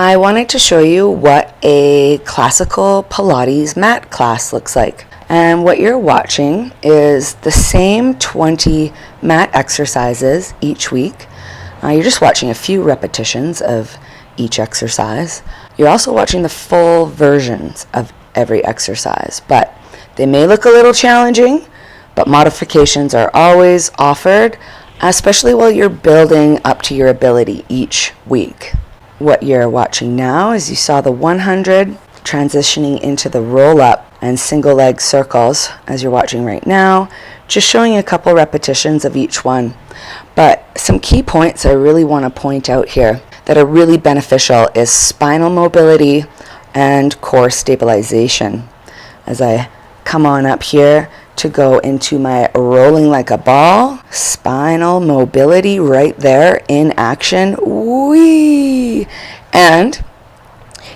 I wanted to show you what a classical Pilates mat class looks like. And what you're watching is the same 20 mat exercises each week. You're just watching a few repetitions of each exercise. You're also watching the full versions of every exercise, but they may look a little challenging, but modifications are always offered, especially while you're building up to your ability each week. What you're watching now is you saw the 100 transitioning into the roll-up and single leg circles as you're watching right now, just showing a couple repetitions of each one. But some key points I really want to point out here that are really beneficial is spinal mobility and core stabilization. As I come on up here to go into my rolling like a ball, spinal mobility right there in action. Whee! And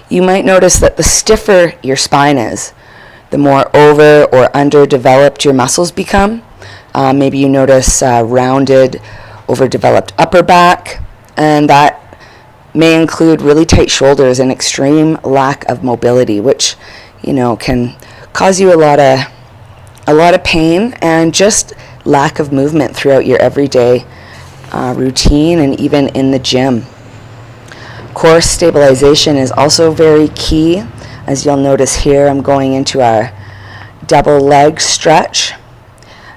you might notice that the stiffer your spine is, the more over or underdeveloped your muscles become. Maybe you notice rounded, overdeveloped upper back, and that may include really tight shoulders and extreme lack of mobility, which, can cause you a lot of pain and just lack of movement throughout your everyday routine and even in the gym. Core stabilization is also very key. As you'll notice here, I'm going into our double leg stretch.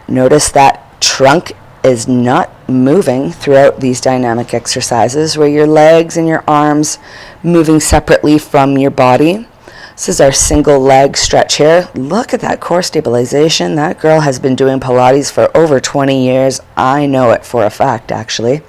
Notice that trunk is not moving throughout these dynamic exercises, where your legs and your arms moving separately from your body. This is our single leg stretch here. Look at that core stabilization. That girl has been doing Pilates for over 20 years. I know it for a fact, actually.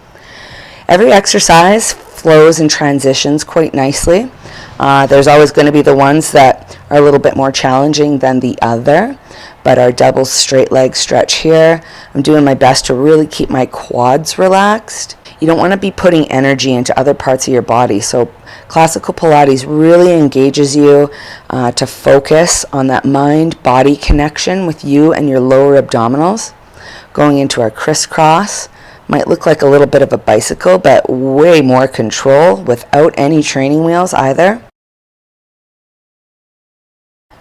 Every exercise flows and transitions quite nicely. There's always going to be the ones that are a little bit more challenging than the other. But our double straight leg stretch here, I'm doing my best to really keep my quads relaxed. You don't want to be putting energy into other parts of your body. So Classical Pilates really engages you to focus on that mind-body connection with you and your lower abdominals. Going into our Criss Cross. Might look like a little bit of a bicycle, but way more control without any training wheels either.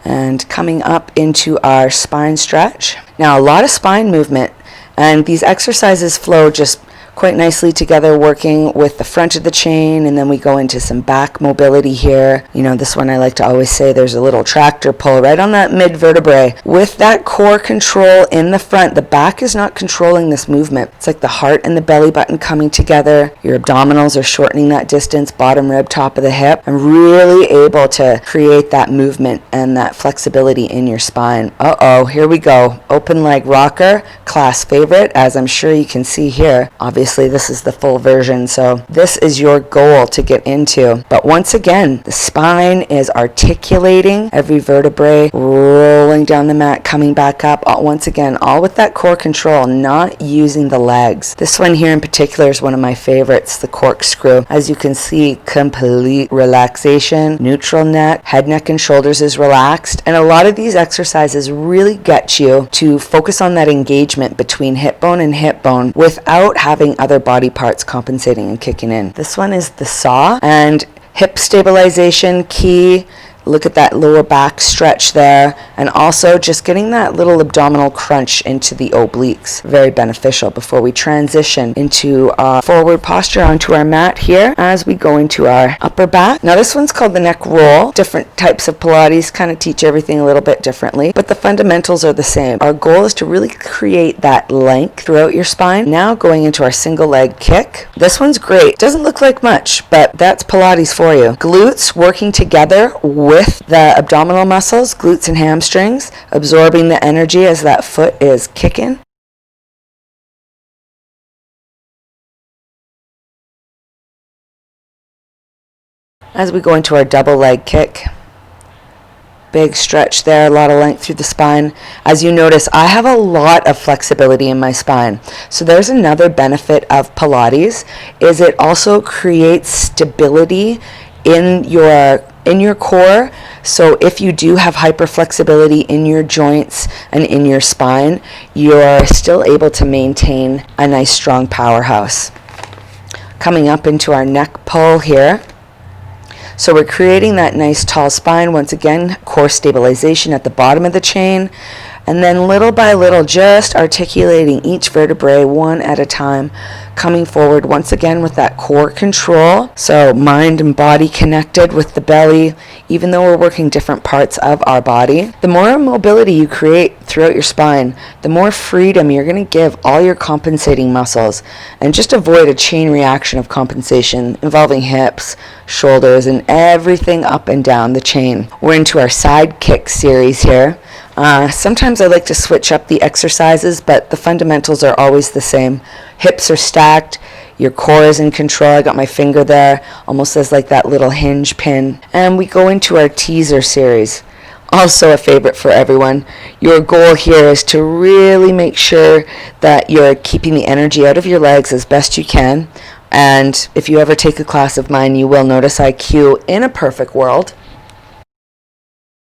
And coming up into our spine stretch. Now, a lot of spine movement, and these exercises flow just quite nicely together, working with the front of the chain, and then we go into some back mobility here. This one I like to always say there's a little tractor pull right on that mid vertebrae. With that core control in the front, the back is not controlling this movement. It's like the heart and the belly button coming together. Your abdominals are shortening that distance, bottom rib, top of the hip, and really able to create that movement and that flexibility in your spine. Here we go. Open leg rocker, class favorite, as I'm sure you can see here. Obviously, this is the full version, so this is your goal to get into. But once again, the spine is articulating every vertebrae, rolling down the mat, coming back up. Once again, all with that core control, not using the legs. This one here in particular is one of my favorites, the corkscrew. As you can see, complete relaxation, neutral neck, head, neck, and shoulders is relaxed. And a lot of these exercises really get you to focus on that engagement between hip bone and hip bone without having other body parts compensating and kicking in. This one is the saw, and hip stabilization key. Look at that lower back stretch there, and also just getting that little abdominal crunch into the obliques. Very beneficial before we transition into our forward posture onto our mat here as we go into our upper back. Now this one's called the neck roll. Different types of Pilates kind of teach everything a little bit differently, but the fundamentals are the same. Our goal is to really create that length throughout your spine. Now going into our single leg kick. This one's great. Doesn't look like much, but that's Pilates for you. Glutes working together with the abdominal muscles, glutes and hamstrings, absorbing the energy as that foot is kicking. As we go into our double leg kick, big stretch there, a lot of length through the spine. As you notice, I have a lot of flexibility in my spine. So there's another benefit of Pilates, is it also creates stability in your core. So if you do have hyperflexibility in your joints and in your spine, you're still able to maintain a nice strong powerhouse. Coming up into our neck pull here. So we're creating that nice tall spine. Once again, core stabilization at the bottom of the chain. And then little by little, just articulating each vertebrae one at a time, coming forward once again with that core control. So mind and body connected with the belly, even though we're working different parts of our body. The more mobility you create throughout your spine, the more freedom you're going to give all your compensating muscles, and just avoid a chain reaction of compensation involving hips, shoulders, and everything up and down the chain. We're into our side kick series here. Sometimes I like to switch up the exercises, but the fundamentals are always the same. Hips are stacked, your core is in control. I got my finger there, almost as like that little hinge pin. And we go into our teaser series. Also a favorite for everyone. Your goal here is to really make sure that you're keeping the energy out of your legs as best you can. And if you ever take a class of mine, you will notice I cue in a perfect world.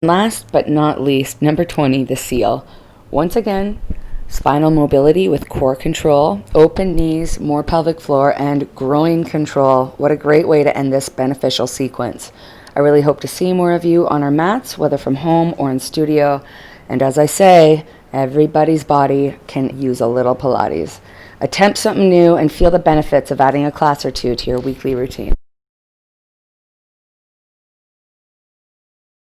Last but not least, number 20, the seal. Once again, spinal mobility with core control, open knees, more pelvic floor, and groin control. What a great way to end this beneficial sequence. I really hope to see more of you on our mats, whether from home or in studio. And as I say, everybody's body can use a little Pilates. Attempt something new and feel the benefits of adding a class or two to your weekly routine.